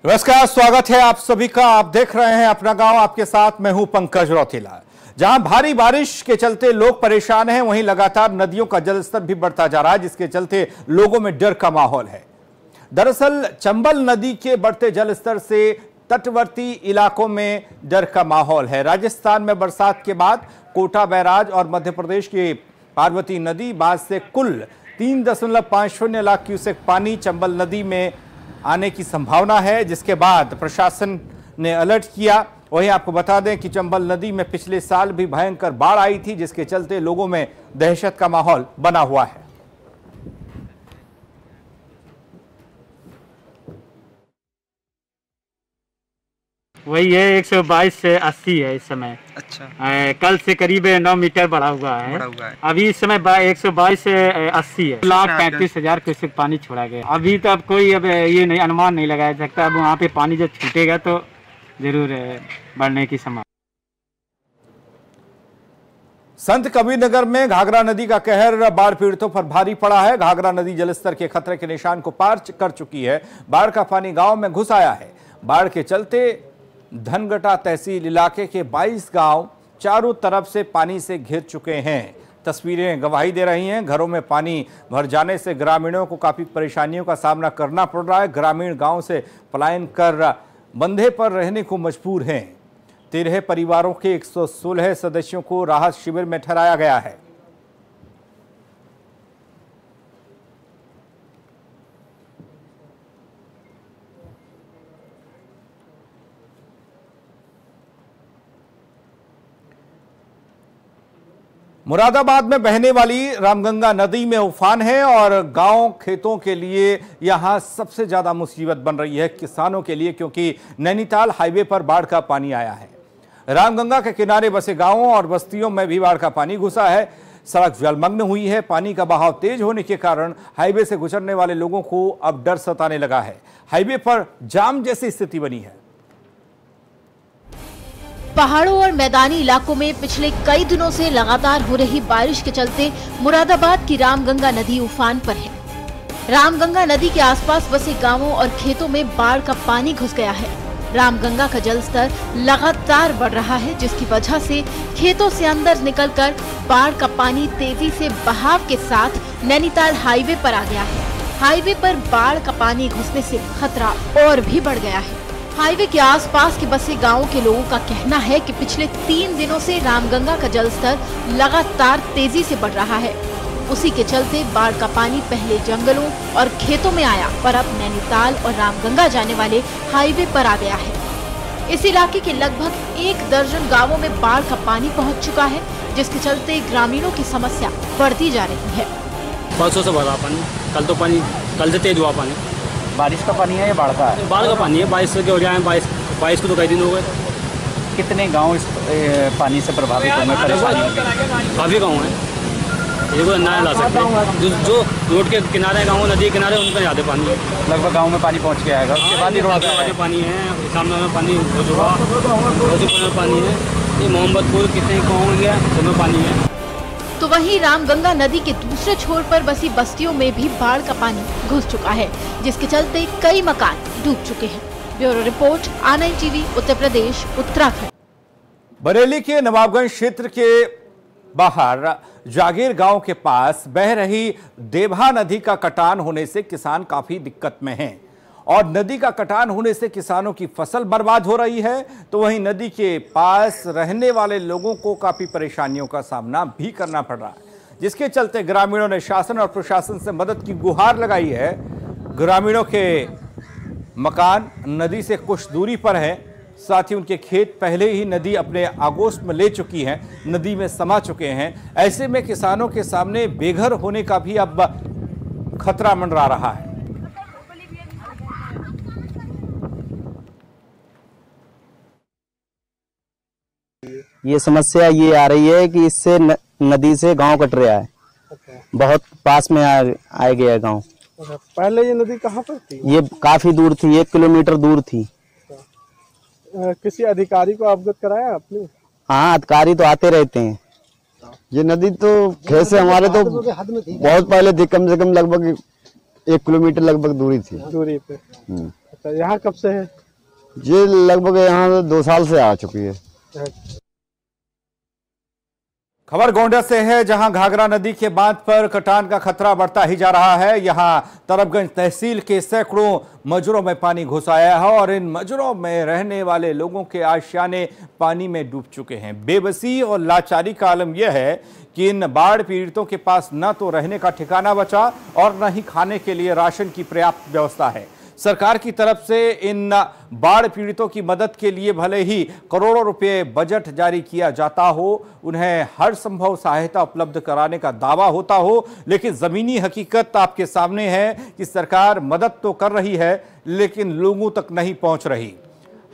नमस्कार, स्वागत है आप सभी का। आप देख रहे हैं अपना गांव, आपके साथ मैं हूं पंकज रौतेला। जहां भारी बारिश के चलते लोग परेशान हैं, वहीं लगातार नदियों का जलस्तर भी बढ़ता जा रहा है, जिसके चलते लोगों में डर का माहौल है। दरअसल चंबल नदी के बढ़ते जलस्तर से तटवर्ती इलाकों में डर का माहौल है। राजस्थान में बरसात के बाद कोटा बैराज और मध्य प्रदेश की पार्वती नदी बांध से कुल 3.50 लाख क्यूसेक पानी चंबल नदी में आने की संभावना है, जिसके बाद प्रशासन ने अलर्ट किया। वहीं आपको बता दें कि चंबल नदी में पिछले साल भी भयंकर बाढ़ आई थी, जिसके चलते लोगों में दहशत का माहौल बना हुआ है। वही है 122 से 80 है इस समय। अच्छा। कल से करीब 9 मीटर बढ़ा हुआ है। अभी इस समय 122 से 80 है। 1,35,000 क्यूसेक पानी छोड़ा गया। अभी तो अब कोई ये नहीं अनुमान नहीं लगाया सकता। अब वहाँ पे पानी जब छूटेगा तो जरूर बढ़ने की संभावना। संत कबीरनगर में घाघरा नदी का कहर बाढ़ पीड़ितों पर भारी पड़ा है। घाघरा नदी जलस्तर के खतरे के निशान को पार कर चुकी है। बाढ़ का पानी गांव में घुस आया है। बाढ़ के चलते धनगटा तहसील इलाके के 22 गांव चारों तरफ से पानी से घिर चुके हैं। तस्वीरें गवाही दे रही हैं। घरों में पानी भर जाने से ग्रामीणों को काफी परेशानियों का सामना करना पड़ रहा है। ग्रामीण गांव से पलायन कर बंधे पर रहने को मजबूर हैं। 13 परिवारों के 116 सदस्यों को राहत शिविर में ठहराया गया है। मुरादाबाद में बहने वाली रामगंगा नदी में उफान है और गांव खेतों के लिए यहां सबसे ज्यादा मुसीबत बन रही है किसानों के लिए, क्योंकि नैनीताल हाईवे पर बाढ़ का पानी आया है। रामगंगा के किनारे बसे गांवों और बस्तियों में भी बाढ़ का पानी घुसा है। सड़क जलमग्न हुई है। पानी का बहाव तेज होने के कारण हाईवे से गुजरने वाले लोगों को अब डर सताने लगा है। हाईवे पर जाम जैसी स्थिति बनी है। पहाड़ों और मैदानी इलाकों में पिछले कई दिनों से लगातार हो रही बारिश के चलते मुरादाबाद की रामगंगा नदी उफान पर है। रामगंगा नदी के आसपास बसे गांवों और खेतों में बाढ़ का पानी घुस गया है। रामगंगा का जलस्तर लगातार बढ़ रहा है, जिसकी वजह से खेतों से अंदर निकलकर बाढ़ का पानी तेजी से बहाव के साथ नैनीताल हाईवे पर आ गया है। हाईवे पर बाढ़ का पानी घुसने से खतरा और भी बढ़ गया है। हाईवे के आसपास के बसे गांवों के लोगों का कहना है कि पिछले 3 दिनों से रामगंगा का जलस्तर लगातार तेजी से बढ़ रहा है। उसी के चलते बाढ़ का पानी पहले जंगलों और खेतों में आया, पर अब नैनीताल और रामगंगा जाने वाले हाईवे पर आ गया है। इस इलाके के लगभग 1 दर्जन गाँवों में बाढ़ का पानी पहुँच चुका है, जिसके चलते ग्रामीणों की समस्या बढ़ती जा रही है। परसों से भरा पानी, कल से तेज हुआ पानी। बारिश का पानी है या बाढ़ का है? बाढ़ का पानी है। 22 के हो जाए, 22 को तो कई दिन हो गए। कितने गांव इस पानी से प्रभावित होंगे, परेशानी होगी? काफ़ी गाँव हैं, ये कोई ना ला सकते। जो रोड के किनारे गाँव, नदी किनारे, उनका ज़्यादा पानी है। लगभग गाँव में पानी पहुँच गया है। उसके बाद ही रोड पे पानी है। सामने में पानी हो चुका, में पानी है। ये मोहम्मदपुर कितने गाँव गया, उसमें पानी है। तो वहीं रामगंगा नदी के दूसरे छोर पर बसी बस्तियों में भी बाढ़ का पानी घुस चुका है, जिसके चलते कई मकान डूब चुके हैं। Bureau report, A9 TV, Uttar Pradesh, Uttarakhand. Bareilly के नवाबगंज क्षेत्र के बाहर जागीर गांव के पास बह रही देभा नदी का कटान होने से किसान काफी दिक्कत में हैं और नदी का कटान होने से किसानों की फसल बर्बाद हो रही है, तो वहीं नदी के पास रहने वाले लोगों को काफी परेशानियों का सामना भी करना पड़ रहा है, जिसके चलते ग्रामीणों ने शासन और प्रशासन से मदद की गुहार लगाई है। ग्रामीणों के मकान नदी से कुछ दूरी पर हैं, साथ ही उनके खेत पहले ही नदी अपने आगोश में ले चुकी है, नदी में समा चुके हैं। ऐसे में किसानों के सामने बेघर होने का भी अब खतरा मंडरा रहा है। ये समस्या ये आ रही है कि इससे नदी से गांव कट रहा है। बहुत पास में आ गया है गांव। पहले ये नदी कहाँ पर थी? ये काफी दूर थी, 1 किलोमीटर दूर थी। किसी अधिकारी को अवगत कराया आपने? हाँ, अधिकारी तो आते रहते हैं। ये नदी तो खेत से हमारे तो बहुत पहले थी, कम से कम लगभग 1 किलोमीटर लगभग दूरी थी। दूरी पे। अच्छा, यहाँ कब से है? ये लगभग यहाँ 2 साल से आ चुकी है। खबर गोंडा से है, जहां घाघरा नदी के बांध पर कटान का खतरा बढ़ता ही जा रहा है। यहां तरबगंज तहसील के सैकड़ों मजरों में पानी घुस आया है और इन मजरों में रहने वाले लोगों के आशियाने पानी में डूब चुके हैं। बेबसी और लाचारी का आलम यह है कि इन बाढ़ पीड़ितों के पास न तो रहने का ठिकाना बचा और न ही खाने के लिए राशन की पर्याप्त व्यवस्था है। सरकार की तरफ से इन बाढ़ पीड़ितों की मदद के लिए भले ही करोड़ों रुपए बजट जारी किया जाता हो, उन्हें हर संभव सहायता उपलब्ध कराने का दावा होता हो, लेकिन जमीनी हकीकत आपके सामने है कि सरकार मदद तो कर रही है लेकिन लोगों तक नहीं पहुंच रही।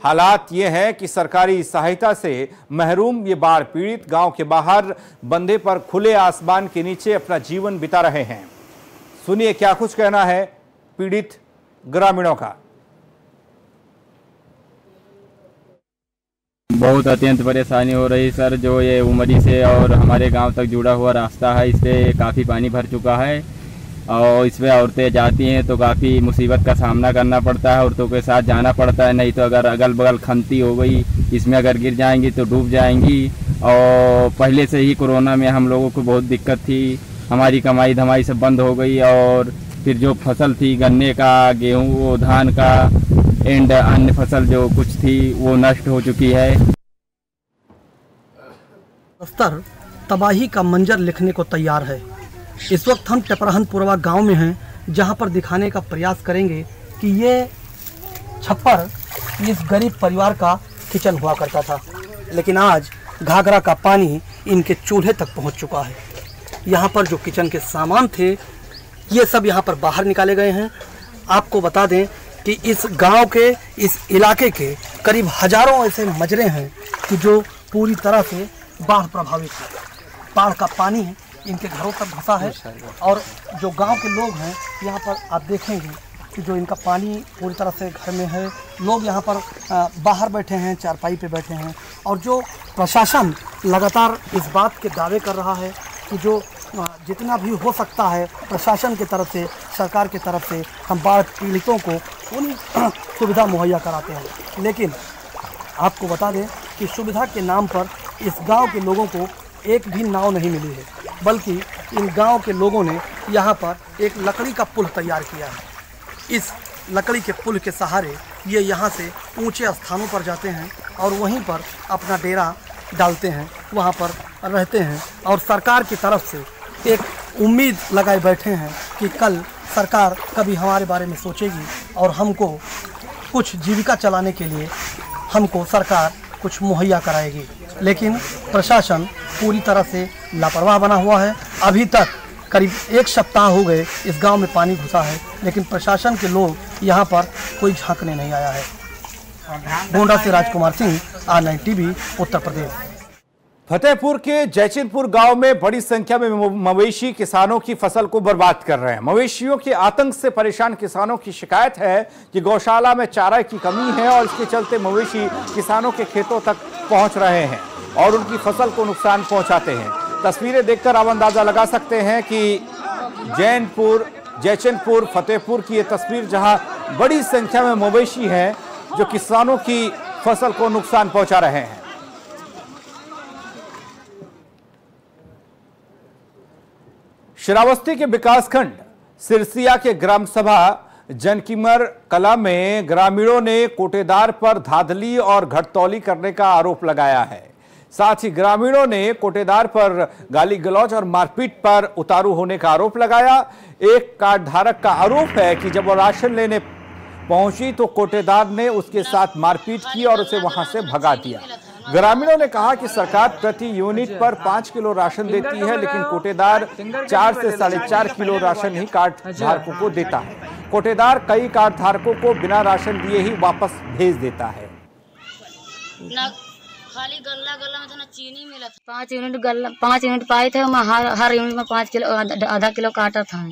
हालात ये हैं कि सरकारी सहायता से महरूम ये बाढ़ पीड़ित गांव के बाहर बंधे पर खुले आसमान के नीचे अपना जीवन बिता रहे हैं। सुनिए क्या कुछ कहना है पीड़ित ग्रामीणों का। बहुत अत्यंत परेशानी हो रही सर। जो ये उमरी से और हमारे गांव तक जुड़ा हुआ रास्ता है, इस पे काफ़ी पानी भर चुका है और इसमें औरतें जाती हैं तो काफ़ी मुसीबत का सामना करना पड़ता है। औरतों के साथ जाना पड़ता है, नहीं तो अगर अगल बगल खंती हो गई, इसमें अगर गिर जाएंगी तो डूब जाएंगी। और पहले से ही कोरोना में हम लोगों को बहुत दिक्कत थी, हमारी कमाई धमाई सब बंद हो गई और फिर जो फसल थी गन्ने का, गेहूँ, धान का एंड अन्य फसल जो कुछ थी वो नष्ट हो चुकी है। स्तर तबाही का मंजर लिखने को तैयार है। इस वक्त हम टेपराहनपुरवा गांव में हैं, जहां पर दिखाने का प्रयास करेंगे कि ये छप्पर इस गरीब परिवार का किचन हुआ करता था, लेकिन आज घाघरा का पानी इनके चूल्हे तक पहुंच चुका है। यहाँ पर जो किचन के सामान थे ये सब यहाँ पर बाहर निकाले गए हैं। आपको बता दें कि इस गांव के, इस इलाके के करीब हजारों ऐसे मजरे हैं कि जो पूरी तरह से बाढ़ प्रभावित है। बाढ़ का पानी इनके घरों तक घुसा है और जो गांव के लोग हैं यहाँ पर आप देखेंगे कि जो इनका पानी पूरी तरह से घर में है। लोग यहाँ पर बाहर बैठे हैं, चारपाई पे बैठे हैं और जो प्रशासन लगातार इस बात के दावे कर रहा है कि जो जितना भी हो सकता है प्रशासन की तरफ से, सरकार की तरफ से हम बाढ़ पीड़ितों को पूरी सुविधा मुहैया कराते हैं। लेकिन आपको बता दें कि सुविधा के नाम पर इस गांव के लोगों को एक भी नाव नहीं मिली है, बल्कि इन गांव के लोगों ने यहाँ पर एक लकड़ी का पुल तैयार किया है। इस लकड़ी के पुल के सहारे ये यहाँ से ऊंचे स्थानों पर जाते हैं और वहीं पर अपना डेरा डालते हैं, वहाँ पर रहते हैं और सरकार की तरफ से एक उम्मीद लगाए बैठे हैं कि कल सरकार कभी हमारे बारे में सोचेगी और हमको कुछ जीविका चलाने के लिए हमको सरकार कुछ मुहैया कराएगी। लेकिन प्रशासन पूरी तरह से लापरवाह बना हुआ है। अभी तक करीब 1 सप्ताह हो गए इस गांव में पानी घुसा है, लेकिन प्रशासन के लोग यहाँ पर कोई झांकने नहीं आया है। गोंडा से राजकुमार सिंह, R9 TV, उत्तर प्रदेश। फतेहपुर के जयचिनपुर गांव में बड़ी संख्या में मवेशी किसानों की फसल को बर्बाद कर रहे हैं। मवेशियों के आतंक से परेशान किसानों की शिकायत है कि गौशाला में चारा की कमी है और इसके चलते मवेशी किसानों के खेतों तक पहुंच रहे हैं और उनकी फसल को नुकसान पहुंचाते हैं। तस्वीरें देखकर आप अंदाजा लगा सकते हैं कि जयचिनपुर फतेहपुर की ये तस्वीर, जहां बड़ी संख्या में मवेशी हैं जो किसानों की फसल को नुकसान पहुंचा रहे हैं। श्रावस्ती के विकासखंड सिरसिया के ग्राम सभा जनकीमर कला में ग्रामीणों ने कोटेदार पर धांधली और घटतौली करने का आरोप लगाया है। साथ ही ग्रामीणों ने कोटेदार पर गाली गलौज और मारपीट पर उतारू होने का आरोप लगाया। एक कार्ड धारक का आरोप है कि जब वो राशन लेने पहुंची तो कोटेदार ने उसके साथ मारपीट की और उसे वहां से भगा दिया। ग्रामीणों ने कहा कि सरकार प्रति यूनिट पर 5 किलो राशन देती है, लेकिन कोटेदार 4 से 4.5 किलो राशन ही कार्ड धारकों को देता है। कोटेदार कई कार्ड धारकों को बिना राशन दिए ही वापस भेज देता है। खाली गल्ला में तो ना चीनी मिला था। 5 यूनिट पाए थे, मैं हर यूनिट में 5 किलो आधा किलो काटा था।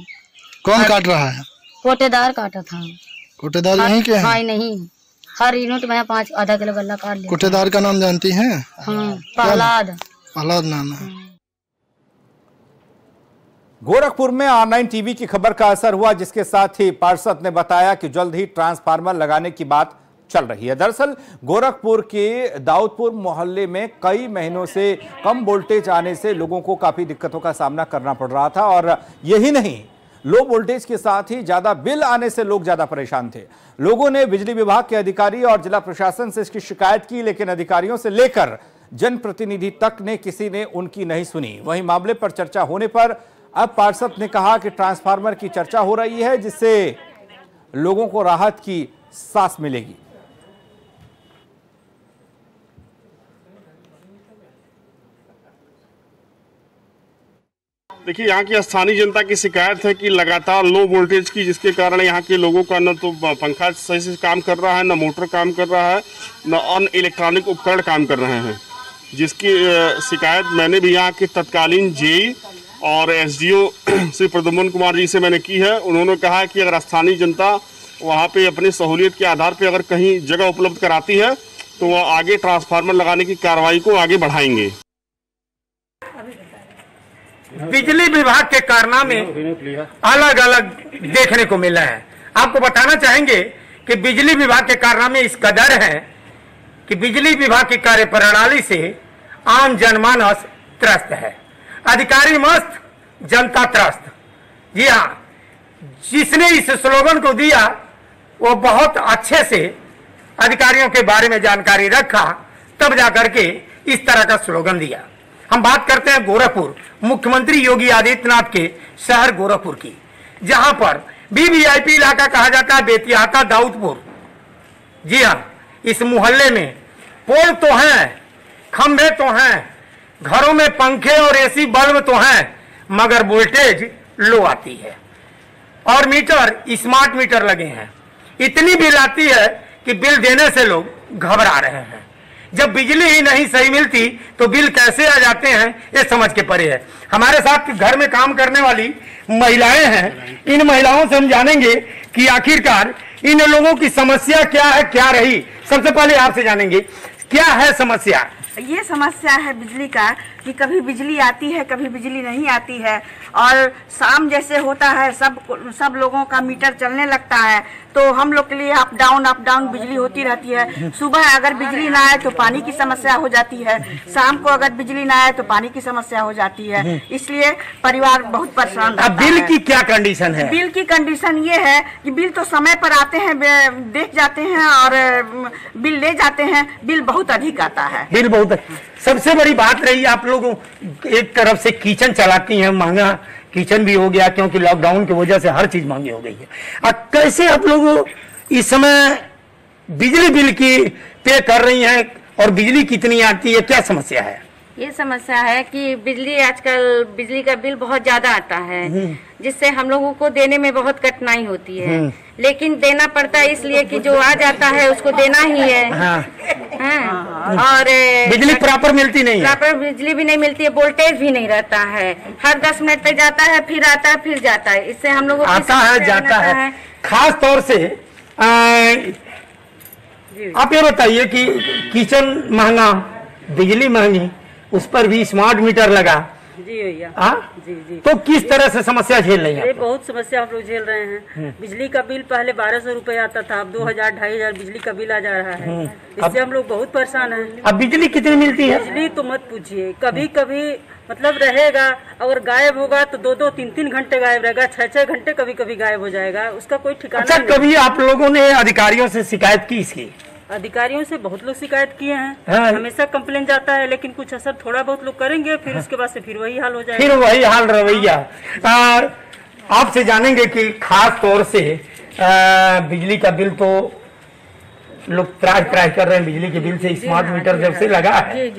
कौन काट रहा है? कोटेदार काटा था। कोटेदार यहीं के हैं? हाँ, नहीं, हर यूनिट में 5 आधा किलो गल्ला काट लिया। कोटेदार का नाम जानती हैं? हाँ, प्रहलाद नाम है। गोरखपुर में R9 टीवी की खबर का असर हुआ, जिसके साथ ही पार्षद ने बताया कि जल्द ही ट्रांसफार्मर लगाने की बात चल रही है। दरअसल गोरखपुर के दाऊदपुर मोहल्ले में कई महीनों से कम वोल्टेज आने से लोगों को काफी दिक्कतों का सामना करना पड़ रहा था और यही नहीं, लो वोल्टेज के साथ ही ज्यादा बिल आने से लोग ज्यादा परेशान थे। लोगों ने बिजली विभाग के अधिकारी और जिला प्रशासन से इसकी शिकायत की, लेकिन अधिकारियों से लेकर जनप्रतिनिधि तक ने किसी ने उनकी नहीं सुनी। वहीं मामले पर चर्चा होने पर अब पार्षद ने कहा कि ट्रांसफार्मर की चर्चा हो रही है, जिससे लोगों को राहत की सांस मिलेगी। देखिए, यहाँ की स्थानीय जनता की शिकायत है कि लगातार लो वोल्टेज की, जिसके कारण यहाँ के लोगों का न तो पंखा सही से काम कर रहा है, न मोटर काम कर रहा है, न अन्य इलेक्ट्रॉनिक उपकरण काम कर रहे हैं, जिसकी शिकायत मैंने भी यहाँ के तत्कालीन जेई और एसडीओ श्री प्रद्युम्न कुमार जी से मैंने की है। उन्होंने कहा है कि अगर स्थानीय जनता वहाँ पे अपनी सहूलियत के आधार पर अगर कहीं जगह उपलब्ध कराती है तो वह आगे ट्रांसफार्मर लगाने की कार्रवाई को आगे बढ़ाएंगे। बिजली विभाग के कारनामे अलग अलग देखने को मिला है। आपको बताना चाहेंगे कि बिजली विभाग के कारनामे इस कदर है कि बिजली विभाग की कार्यप्रणाली से आम जनमानस त्रस्त है। अधिकारी मस्त, जनता त्रस्त। जी हाँ, जिसने इस स्लोगन को दिया वो बहुत अच्छे से अधिकारियों के बारे में जानकारी रखा, तब जाकर के इस तरह का स्लोगन दिया। हम बात करते हैं गोरखपुर, मुख्यमंत्री योगी आदित्यनाथ के शहर गोरखपुर की, जहां पर वीवीआईपी इलाका कहा जाता है, बेतियाता दाऊदपुर। जी हाँ, इस मोहल्ले में पोल तो हैं, खंभे तो हैं, घरों में पंखे और एसी बल्ब तो हैं, मगर वोल्टेज लो आती है और मीटर स्मार्ट मीटर लगे हैं। इतनी बिल आती है कि बिल देने से लोग घबरा रहे हैं। जब बिजली ही नहीं सही मिलती तो बिल कैसे आ जाते हैं, ये समझ के परे है। हमारे साथ घर में काम करने वाली महिलाएं हैं, इन महिलाओं से हम जानेंगे कि आखिरकार इन लोगों की समस्या क्या है, क्या रही। सबसे पहले आपसे जानेंगे, क्या है समस्या? ये समस्या है बिजली का कि कभी बिजली आती है, कभी बिजली नहीं आती है, और शाम जैसे होता है सब लोगों का मीटर चलने लगता है, तो हम लोग के लिए अप डाउन बिजली होती रहती है। सुबह अगर बिजली ना आए तो पानी की समस्या हो जाती है, शाम को अगर बिजली ना आए तो पानी की समस्या हो जाती है। इसलिए परिवार बहुत परेशान रहता है। बिल की क्या कंडीशन है? बिल की कंडीशन ये है कि बिल तो समय पर आते हैं, देख जाते हैं और बिल ले जाते हैं, बिल बहुत अधिक आता है। बिल बहुत। सबसे बड़ी बात रही, आप लोग एक तरफ से किचन चलाती हैं, महंगा किचन भी हो गया क्योंकि लॉकडाउन की वजह से हर चीज महंगी हो गई है। अब कैसे आप लोग इस समय बिजली बिल की पे कर रही हैं और बिजली कितनी आती है, क्या समस्या है? ये समस्या है कि आजकल बिजली का बिल बहुत ज्यादा आता है, जिससे हम लोगों को देने में बहुत कठिनाई होती है, लेकिन देना पड़ता है इसलिए कि जो आ जाता है उसको देना ही है। और बिजली प्रॉपर मिलती नहीं है, प्रॉपर बिजली भी नहीं मिलती है, वोल्टेज भी नहीं रहता है। हर 10 मिनट तक जाता है, फिर आता है, फिर जाता है। इससे हम लोगों को आता है जाता है। खास तौर से आप ये बताइए कि किचन महंगा, बिजली महंगी, उस पर भी स्मार्ट मीटर लगा। जी भैया, जी जी। तो किस तरह से समस्या झेल रही है? बहुत समस्या हम लोग झेल रहे हैं। बिजली का बिल पहले 1200 रुपए आता था, अब 2000-2500 बिजली का बिल आ जा रहा है। इससे हम लोग बहुत परेशान हैं। अब बिजली कितनी मिलती है? बिजली तो मत पूछिए, कभी कभी मतलब रहेगा, अगर गायब होगा तो 2-2, 3-3 घंटे गायब रहेगा, 6-6 घंटे कभी कभी गायब हो जाएगा, उसका कोई ठिकाना नहीं। अच्छा, कभी आप लोगों ने अधिकारियों से शिकायत की इसकी? अधिकारियों से बहुत लोग शिकायत किए हैं, हमेशा कंप्लेन जाता है, लेकिन कुछ असर थोड़ा बहुत लोग करेंगे, फिर उसके बाद से फिर वही हाल हो जाएगा। फिर वही हाल रवैया। आपसे जानेंगे कि खास तौर से बिजली का बिल तो लोग त्राज कर रहे हैं बिजली के बिल से। स्मार्ट मीटर जब से लगा है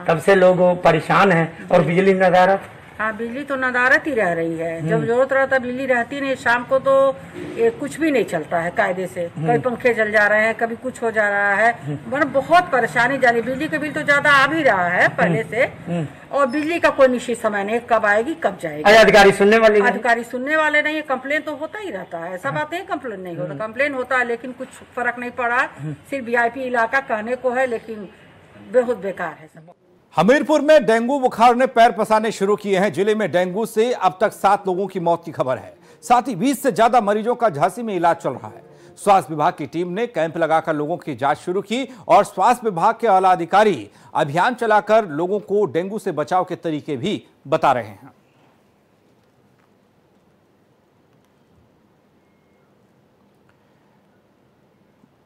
तब से लोग परेशान हैं और बिजली नदारत। हाँ, बिजली तो नदारत ही रह रही है। जब जरूरत रहता बिजली रहती नहीं, शाम को तो कुछ भी नहीं चलता है कायदे से। कभी पंखे जल जा रहे हैं, कभी कुछ हो जा रहा है, मतलब बहुत परेशानी जा रही। बिजली का बिल तो ज्यादा आ भी रहा है पहले से, और बिजली का कोई निश्चित समय नहीं, कब आएगी कब जाएगी। अधिकारी सुनने वाले नहीं है। कंप्लेन तो होता ही रहता है, ऐसा बात नहीं कंप्लेन नहीं होता, कंप्लेन होता है, लेकिन कुछ फर्क नहीं पड़ा। सिर्फ VIP इलाका कहने को है, लेकिन बहुत बेकार है सब। हमीरपुर में डेंगू बुखार ने पैर पसारने शुरू किए हैं। जिले में डेंगू से अब तक 7 लोगों की मौत की खबर है। साथ ही 20 से ज्यादा मरीजों का झांसी में इलाज चल रहा है। स्वास्थ्य विभाग की टीम ने कैंप लगाकर लोगों की जांच शुरू की और स्वास्थ्य विभाग के आला अधिकारी अभियान चलाकर लोगों को डेंगू से बचाव के तरीके भी बता रहे हैं।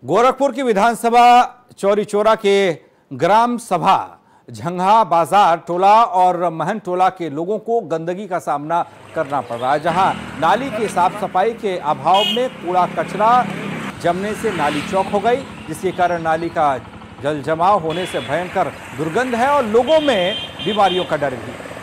गोरखपुर की विधानसभा चौरी चौरा के ग्राम सभा झंगा बाजार टोला और महन टोला के लोगों को गंदगी का सामना करना पड़ रहा है, जहां नाली की साफ सफाई के अभाव में कूड़ा कचरा जमने से नाली चौक हो गई, जिसके कारण नाली का जल जमाव होने से भयंकर दुर्गंध है और लोगों में बीमारियों का डर भी है।